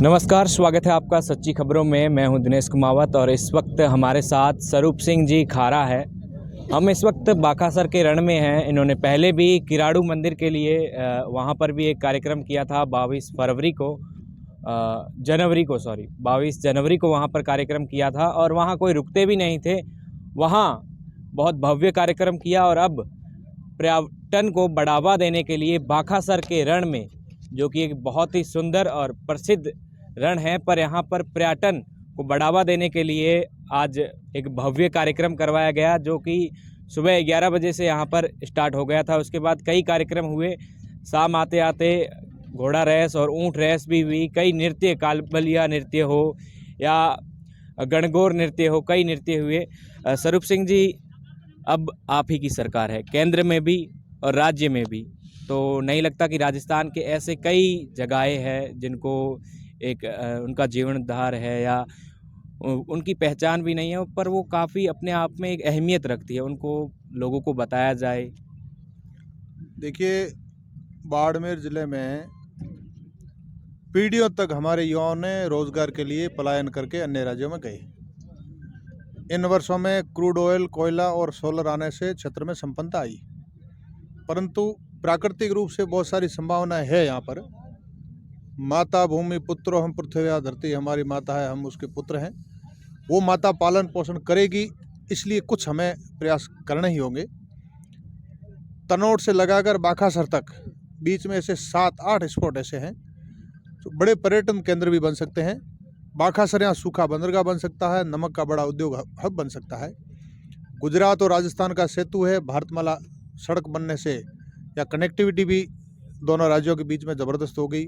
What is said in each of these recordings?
नमस्कार, स्वागत है आपका सच्ची खबरों में। मैं हूं दिनेश कुमावत और इस वक्त हमारे साथ स्वरूप सिंह जी खारा है। हम इस वक्त बाकासर के रण में हैं। इन्होंने पहले भी किराड़ू मंदिर के लिए वहां पर भी एक कार्यक्रम किया था 22 जनवरी को वहां पर कार्यक्रम किया था और वहां कोई रुकते भी नहीं थे। वहां बहुत भव्य कार्यक्रम किया और अब पर्यटन को बढ़ावा देने के लिए बाकासर के रण में, जो कि एक बहुत ही सुंदर और प्रसिद्ध रण है, पर यहाँ पर पर्यटन को बढ़ावा देने के लिए आज एक भव्य कार्यक्रम करवाया गया, जो कि सुबह 11 बजे से यहाँ पर स्टार्ट हो गया था। उसके बाद कई कार्यक्रम हुए। शाम आते आते घोड़ा रेस और ऊंट रेस भी हुई। कई नृत्य, कालबलिया नृत्य हो या गणगौर नृत्य हो, कई नृत्य हुए। स्वरूप सिंह जी, अब आप ही की सरकार है, केंद्र में भी और राज्य में भी, तो नहीं लगता कि राजस्थान के ऐसे कई जगहें हैं जिनको एक उनका जीवनधार है या उनकी पहचान भी नहीं है, पर वो काफ़ी अपने आप में एक अहमियत रखती है, उनको लोगों को बताया जाए? देखिए, बाड़मेर ज़िले में पीढ़ियों तक हमारे युवाओं ने रोज़गार के लिए पलायन करके अन्य राज्यों में गए। इन वर्षों में क्रूड ऑयल, कोयला और सोलर आने से क्षेत्र में संपन्नता आई, परंतु प्राकृतिक रूप से बहुत सारी संभावनाएं है यहाँ पर। माता भूमि पुत्रो हम पृथ्वी धरती, हमारी माता है, हम उसके पुत्र हैं। वो माता पालन पोषण करेगी, इसलिए कुछ हमें प्रयास करने ही होंगे। तनोट से लगाकर बाकासर तक बीच में ऐसे 7-8 स्पॉट ऐसे हैं जो बड़े पर्यटन केंद्र भी बन सकते हैं। बाकासर यहाँ सूखा बंदरगाह बन सकता है, नमक का बड़ा उद्योग हब बन सकता है। गुजरात और राजस्थान का सेतु है, भारतमाला सड़क बनने से या कनेक्टिविटी भी दोनों राज्यों के बीच में ज़बरदस्त हो गई।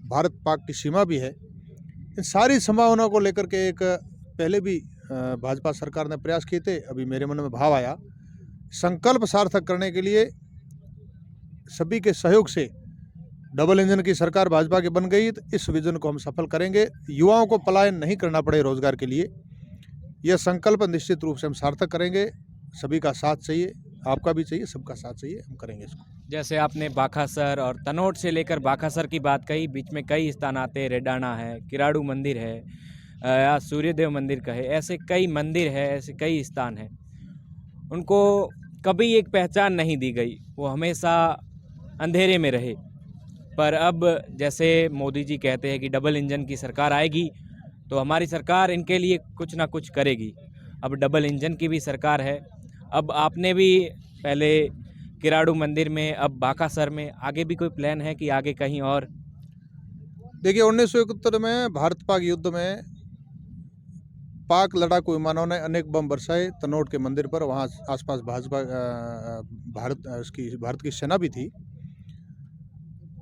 भारत पाक की सीमा भी है। इन सारी संभावनाओं को लेकर के एक पहले भी भाजपा सरकार ने प्रयास किए थे। अभी मेरे मन में भाव आया, संकल्प सार्थक करने के लिए सभी के सहयोग से डबल इंजन की सरकार भाजपा की बन गई, तो इस विजन को हम सफल करेंगे। युवाओं को पलायन नहीं करना पड़े रोजगार के लिए, यह संकल्प निश्चित रूप से हम सार्थक करेंगे। सभी का साथ चाहिए, आपका भी चाहिए, सबका साथ चाहिए, हम करेंगे इसको। जैसे आपने बाकासर और तनोट से लेकर बाकासर की बात कही, बीच में कई स्थान आते हैं, रेडाना है, किराड़ू मंदिर है या सूर्यदेव मंदिर कहे, ऐसे कई मंदिर है, ऐसे कई स्थान हैं। उनको कभी एक पहचान नहीं दी गई, वो हमेशा अंधेरे में रहे। पर अब जैसे मोदी जी कहते हैं कि डबल इंजन की सरकार आएगी तो हमारी सरकार इनके लिए कुछ ना कुछ करेगी। अब डबल इंजन की भी सरकार है। अब आपने भी पहले किराड़ू मंदिर में, अब बाकासर में, आगे भी कोई प्लान है कि आगे कहीं और? देखिए, 1971 में भारत पाक युद्ध में पाक लड़ाकू विमानों ने अनेक बम बरसाए तनोट के मंदिर पर। वहाँ आसपास भारत की सेना भी थी,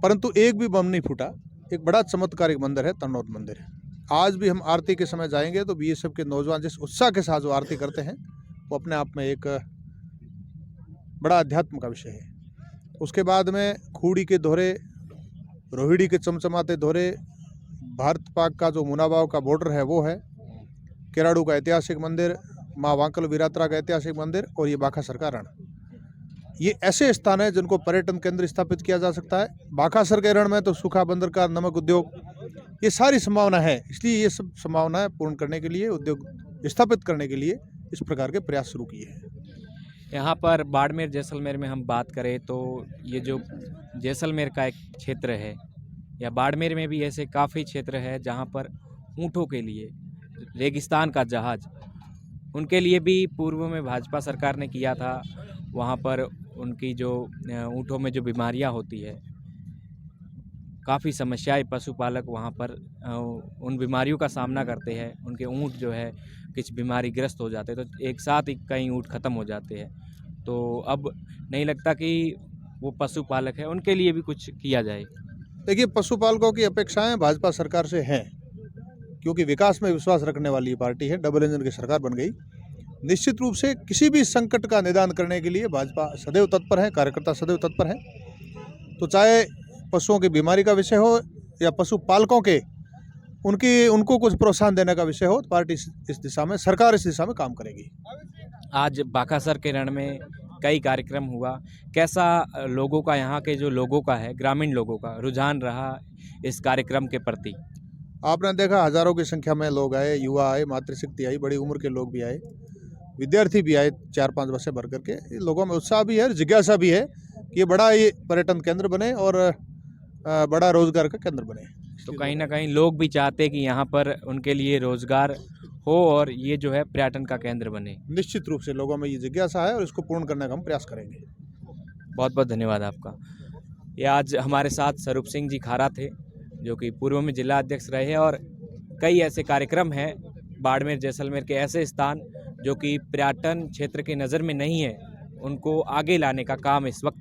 परंतु एक भी बम नहीं फूटा। एक बड़ा चमत्कारिक मंदिर है तनोट मंदिर। आज भी हम आरती के समय जाएंगे तो बीएसएफ के नौजवान जिस उत्साह के साथ जो आरती करते हैं, वो अपने आप में एक बड़ा अध्यात्म का विषय है। उसके बाद में खूड़ी के दोहरे, रोहिणी के चमचमाते दोहरे, भारत पाक का जो मुनाबाव का बॉर्डर है वो है, किराड़ू का ऐतिहासिक मंदिर, माँ वांकल वीरात्रा का ऐतिहासिक मंदिर और ये बाकासर का रण। ये ऐसे स्थान है जिनको पर्यटन केंद्र स्थापित किया जा सकता है। बाकासर के रण में तो सूखा बंदरगाह, नमक उद्योग, ये सारी संभावना है। इसलिए ये सब संभावनाएं पूर्ण करने के लिए, उद्योग स्थापित करने के लिए इस प्रकार के प्रयास शुरू किए हैं। यहाँ पर बाड़मेर जैसलमेर में हम बात करें तो ये जो जैसलमेर का एक क्षेत्र है, या बाड़मेर में भी ऐसे काफ़ी क्षेत्र है जहाँ पर ऊँटों के लिए, रेगिस्तान का जहाज, उनके लिए भी पूर्व में भाजपा सरकार ने किया था। वहाँ पर उनकी जो ऊँटों में जो बीमारियाँ होती है, काफ़ी समस्याएं पशुपालक वहाँ पर उन बीमारियों का सामना करते हैं। उनके ऊँट जो है कुछ बीमारी ग्रस्त हो जाते हैं, तो एक साथ ही कई ऊँट ख़त्म हो जाते हैं। तो अब नहीं लगता कि वो पशुपालक है, उनके लिए भी कुछ किया जाए? देखिए, पशुपालकों की अपेक्षाएं भाजपा सरकार से हैं, क्योंकि विकास में विश्वास रखने वाली पार्टी है। डबल इंजन की सरकार बन गई। निश्चित रूप से किसी भी संकट का निदान करने के लिए भाजपा सदैव तत्पर है, कार्यकर्ता सदैव तत्पर है। तो चाहे पशुओं की बीमारी का विषय हो या पशुपालकों के उनको कुछ प्रोत्साहन देने का विषय हो, तो पार्टी इस दिशा में, सरकार इस दिशा में काम करेगी। आज बाकासर के रण में कई कार्यक्रम हुआ, कैसा लोगों का, यहाँ के जो लोगों का है, ग्रामीण लोगों का रुझान रहा इस कार्यक्रम के प्रति? आपने देखा हजारों की संख्या में लोग आए, युवा आए, मातृशक्ति आई, बड़ी उम्र के लोग भी आए, विद्यार्थी भी आए, 4-5 बसें भर करके। ये लोगों में उत्साह भी है और जिज्ञासा भी है कि ये पर्यटन केंद्र बने और बड़ा रोजगार का केंद्र बने। तो कहीं ना कहीं लोग भी चाहते हैं कि यहाँ पर उनके लिए रोजगार हो और ये जो है पर्यटन का केंद्र बने। निश्चित रूप से लोगों में ये जिज्ञासा है और इसको पूर्ण करने का हम प्रयास करेंगे। बहुत बहुत धन्यवाद आपका। ये आज हमारे साथ स्वरूप सिंह जी खारा थे, जो कि पूर्व में जिला अध्यक्ष रहे हैं, और कई ऐसे कार्यक्रम हैं बाड़मेर जैसलमेर के ऐसे स्थान जो कि पर्यटन क्षेत्र के नज़र में नहीं है, उनको आगे लाने का काम इस वक्त